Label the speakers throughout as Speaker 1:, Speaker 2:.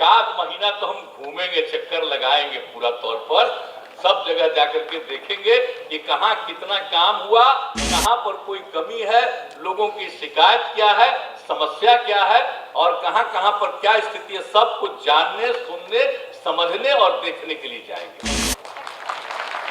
Speaker 1: आध महीना तो हम घूमेंगे, चक्कर लगाएंगे, पूरा तौर पर सब जगह जाकर के देखेंगे कि कहाँ कितना काम हुआ, कहाँ पर कोई कमी है, लोगों की शिकायत क्या है, समस्या क्या है और कहाँ कहाँ पर क्या स्थिति है, सब कुछ जानने, सुनने, समझने और देखने के लिए जाएंगे।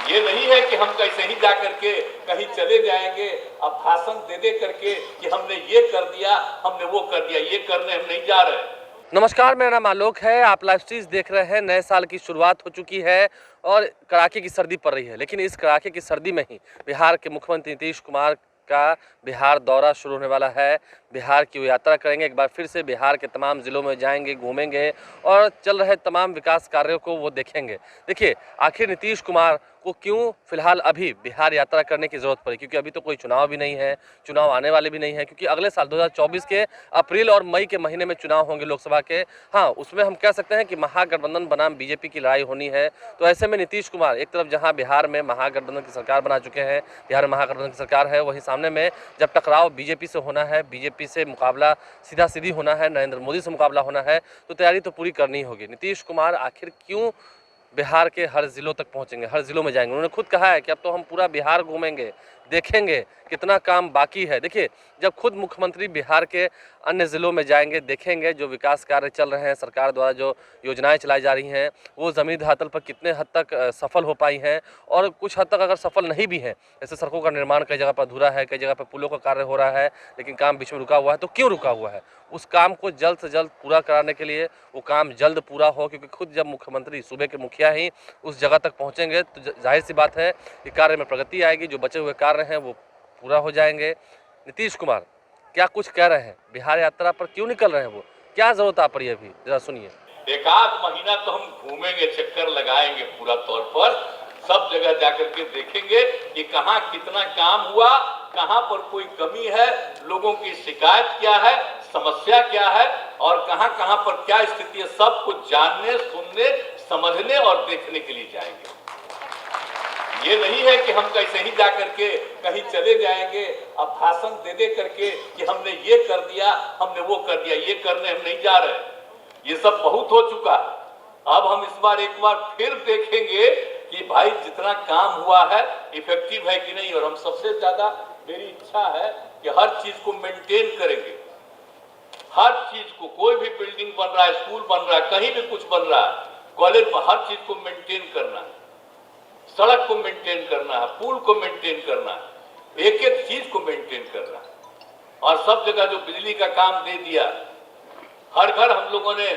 Speaker 1: ये नहीं है कि हम कैसे ही जाकर के कहीं चले जाएंगे अब भाषण दे दे करके कि हमने ये कर दिया, हमने वो कर दिया, ये करने हम नहीं जा रहे।
Speaker 2: नमस्कार, मेरा नाम आलोक है। आप लाइव स्ट्रीज देख रहे हैं। नए साल की शुरुआत हो चुकी है और कड़ाके की सर्दी पड़ रही है, लेकिन इस कड़ाके की सर्दी में ही बिहार के मुख्यमंत्री नीतीश कुमार का बिहार दौरा शुरू होने वाला है। बिहार की वो यात्रा करेंगे, एक बार फिर से बिहार के तमाम ज़िलों में जाएंगे, घूमेंगे और चल रहे तमाम विकास कार्यों को वो देखेंगे। देखिए, आखिर नीतीश कुमार को क्यों फिलहाल अभी बिहार यात्रा करने की ज़रूरत पड़ी, क्योंकि अभी तो कोई चुनाव भी नहीं है, चुनाव आने वाले भी नहीं है, क्योंकि अगले साल 2024 के अप्रैल और मई के महीने में चुनाव होंगे लोकसभा के। हाँ, उसमें हम कह सकते हैं कि महागठबंधन बनाम बीजेपी की लड़ाई होनी है। तो ऐसे में नीतीश कुमार एक तरफ जहाँ बिहार में महागठबंधन की सरकार बना चुके हैं, बिहार में महागठबंधन की सरकार है, वहीं सामने में जब टकराव बीजेपी से होना है, बीजेपी से मुकाबला सीधा सीधी होना है, नरेंद्र मोदी से मुकाबला होना है, तो तैयारी तो पूरी करनी होगी। नीतीश कुमार आखिर क्यों बिहार के हर ज़िलों तक पहुंचेंगे, हर ज़िलों में जाएंगे? उन्होंने खुद कहा है कि अब तो हम पूरा बिहार घूमेंगे, देखेंगे कितना काम बाकी है। देखिए, जब खुद मुख्यमंत्री बिहार के अन्य ज़िलों में जाएंगे, देखेंगे जो विकास कार्य चल रहे हैं, सरकार द्वारा जो योजनाएं चलाई जा रही हैं, वो ज़मीनी धरातल पर कितने हद तक सफल हो पाई हैं और कुछ हद तक अगर सफल नहीं भी हैं, जैसे सड़कों का निर्माण कई जगह पर अधूरा है, कई जगह पर पुलों का कार्य हो रहा है, लेकिन काम बीच में रुका हुआ है, तो क्यों रुका हुआ है? उस काम को जल्द से जल्द पूरा कराने के लिए वो काम जल्द पूरा हो, क्योंकि खुद जब मुख्यमंत्री सूबे के मुखिया ही उस जगह तक पहुंचेंगे तो जाहिर सी बात है कि कार्य में प्रगति आएगी, जो बचे हुए कार्य हैं वो पूरा हो जाएंगे। नीतीश कुमार क्या कुछ कह रहे हैं, बिहार यात्रा पर क्यों निकल रहे हैं, वो क्या जरूरत आ पड़ी है, अभी जरा सुनिए।
Speaker 1: एक आध महीना तो हम घूमेंगे, चक्कर लगाएंगे, पूरा तौर पर सब जगह जाकर के देखेंगे कि कहाँ कितना काम हुआ, कहाँ पर कोई कमी है, लोगों की शिकायत क्या है, समस्या क्या है और कहाँ कहाँ पर क्या स्थिति है, सब कुछ जानने, सुनने, समझने और देखने के लिए जाएंगे। ये नहीं है कि हम कैसे ही जाकर के कहीं चले जाएंगे अब भाषण दे दे करके कि हमने ये कर दिया, हमने वो कर दिया, ये करने हम नहीं जा रहे। ये सब बहुत हो चुका। अब हम इस बार एक बार फिर देखेंगे कि भाई जितना काम हुआ है इफेक्टिव है कि नहीं। और हम सबसे ज्यादा मेरी इच्छा है कि हर चीज को मेंटेन करेंगे, हर चीज को, कोई भी बिल्डिंग बन रहा है, स्कूल बन रहा है, कहीं भी कुछ बन रहा है, कॉलेज पर, हर चीज को मेंटेन करना है, सड़क को मेंटेन करना है, पुल को मेंटेन करना है, एक एक चीज को मेंटेन करना है। और सब जगह जो बिजली का काम दे दिया, हर घर हम लोगों ने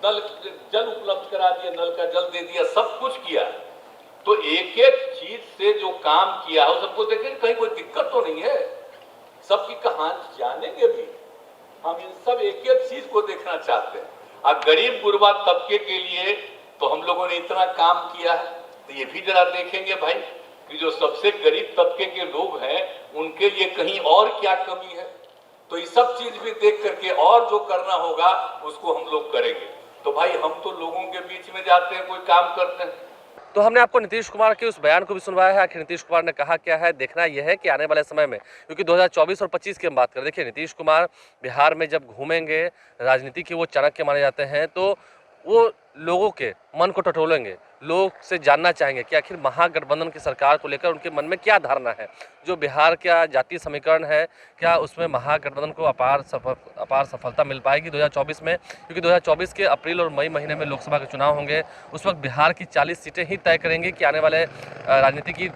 Speaker 1: नल जल उपलब्ध करा दिया, नल का जल दे दिया, सब कुछ किया। तो एक एक चीज से जो काम किया है सबको देखें, कहीं कोई दिक्कत तो नहीं है, सबकी कहानी जानेंगे भी। हम इन सब एक एक चीज को देखना चाहते हैं। और गरीब गुरबा तबके के लिए तो हम लोगों ने इतना काम किया है, तो ये भी जरा देखेंगे भाई कि जो सबसे गरीब तबके के लोग हैं उनके लिए कहीं और क्या कमी है। तो ये सब चीज भी देख करके और जो करना होगा उसको हम लोग करेंगे। तो भाई हम तो लोगों के बीच में जाते हैं, कोई काम करते हैं।
Speaker 2: तो हमने आपको नीतीश कुमार के उस बयान को भी सुनवाया है। आखिर नीतीश कुमार ने कहा क्या है, देखना यह है कि आने वाले समय में, क्योंकि 2024 और 25 की हम बात करें, देखिए नीतीश कुमार बिहार में जब घूमेंगे, राजनीति के वो चाणक्य माने जाते हैं, तो वो लोगों के मन को टटोलेंगे, लोग से जानना चाहेंगे कि आखिर महागठबंधन की सरकार को लेकर उनके मन में क्या धारणा है। जो बिहार का जातीय समीकरण है, क्या उसमें महागठबंधन को अपार सफलता मिल पाएगी 2024 में? क्योंकि 2024 के अप्रैल और मई महीने में लोकसभा के चुनाव होंगे। उस वक्त बिहार की 40 सीटें ही तय करेंगी कि आने वाले राजनीति की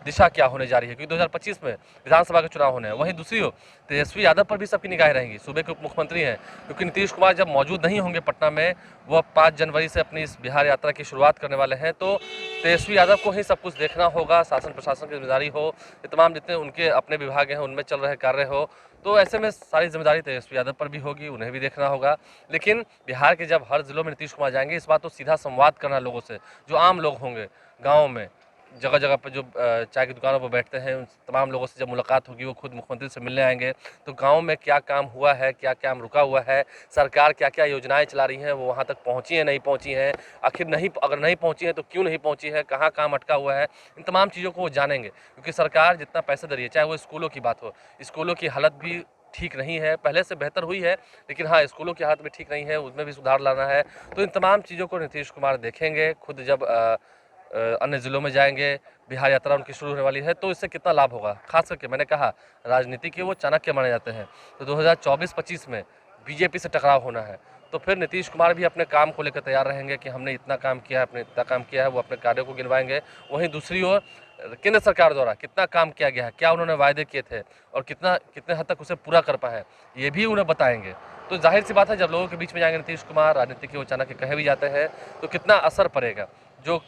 Speaker 2: दिशा क्या होने जा रही है, क्योंकि 2025 में विधानसभा के चुनाव होने हैं। वहीं दूसरी ओर तेजस्वी यादव पर भी सबकी निगाहें रहेंगी, सूबे के उप मुख्यमंत्री हैं, क्योंकि नीतीश कुमार जब मौजूद नहीं होंगे पटना में, वो 5 जनवरी से अपनी इस बिहार यात्रा की शुरुआत करने वाले हैं, तो तेजस्वी यादव को ही सब कुछ देखना होगा, शासन प्रशासन की जिम्मेदारी हो, ये तमाम जितने उनके अपने विभाग हैं उनमें चल रहे कार्य हो, तो ऐसे में सारी जिम्मेदारी तेजस्वी यादव पर भी होगी, उन्हें भी देखना होगा। लेकिन बिहार के जब हर जिलों में नीतीश कुमार जाएंगे, इस बात तो सीधा संवाद करना लोगों से, जो आम लोग होंगे गाँव में, जगह जगह पर जो चाय की दुकानों पर बैठते हैं, उन तमाम लोगों से जब मुलाकात होगी, वो खुद मुख्यमंत्री से मिलने आएंगे, तो गांव में क्या काम हुआ है, क्या काम रुका हुआ है, सरकार क्या क्या योजनाएं चला रही हैं, वो वहां तक पहुंची हैं, नहीं पहुंची हैं, आखिर नहीं, अगर नहीं पहुंची हैं तो क्यों नहीं पहुंची है, कहाँ काम अटका हुआ है, इन तमाम चीज़ों को वो जानेंगे। क्योंकि सरकार जितना पैसा दे रही है, चाहे वो स्कूलों की बात हो, स्कूलों की हालत भी ठीक नहीं है, पहले से बेहतर हुई है, लेकिन हाँ स्कूलों की हालत में ठीक नहीं है, उसमें भी सुधार लाना है। तो इन तमाम चीज़ों को नीतीश कुमार देखेंगे खुद जब अन्य ज़िलों में जाएंगे, बिहार यात्रा उनकी शुरू होने वाली है, तो इससे कितना लाभ होगा। खास करके मैंने कहा राजनीति के वो चाणक्य माने जाते हैं, तो 2024-25 में बीजेपी से टकराव होना है, तो फिर नीतीश कुमार भी अपने काम को लेकर तैयार रहेंगे कि हमने इतना काम किया है, अपने इतना काम किया है, वो अपने कार्यों को गिनवाएंगे। वहीं दूसरी ओर केंद्र सरकार द्वारा कितना काम किया गया है, क्या उन्होंने वायदे किए थे और कितने हद तक उसे पूरा कर पाए हैं, ये भी उन्हें बताएंगे। तो जाहिर सी बात है जब लोगों के बीच में जाएंगे नीतीश कुमार, राजनीति के वो चाणक्य कहे भी जाते हैं, तो कितना असर पड़ेगा जो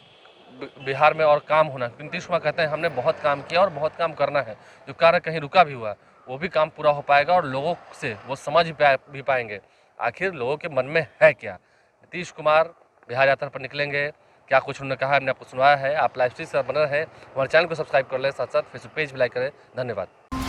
Speaker 2: बिहार में और काम होना। नीतीश कुमार कहते हैं हमने बहुत काम किया और बहुत काम करना है, जो कार्य कहीं रुका भी हुआ वो भी काम पूरा हो पाएगा और लोगों से वो समझ भी पाएंगे आखिर लोगों के मन में है क्या। नीतीश कुमार बिहार यात्रा पर निकलेंगे, क्या कुछ उन्होंने कहा हमने आपको सुनवाया है। आप लाइव स्ट्रीम से बने रहें, हमारे चैनल को सब्सक्राइब कर लें, साथ साथ फेसबुक पेज भी लाइक करें। धन्यवाद।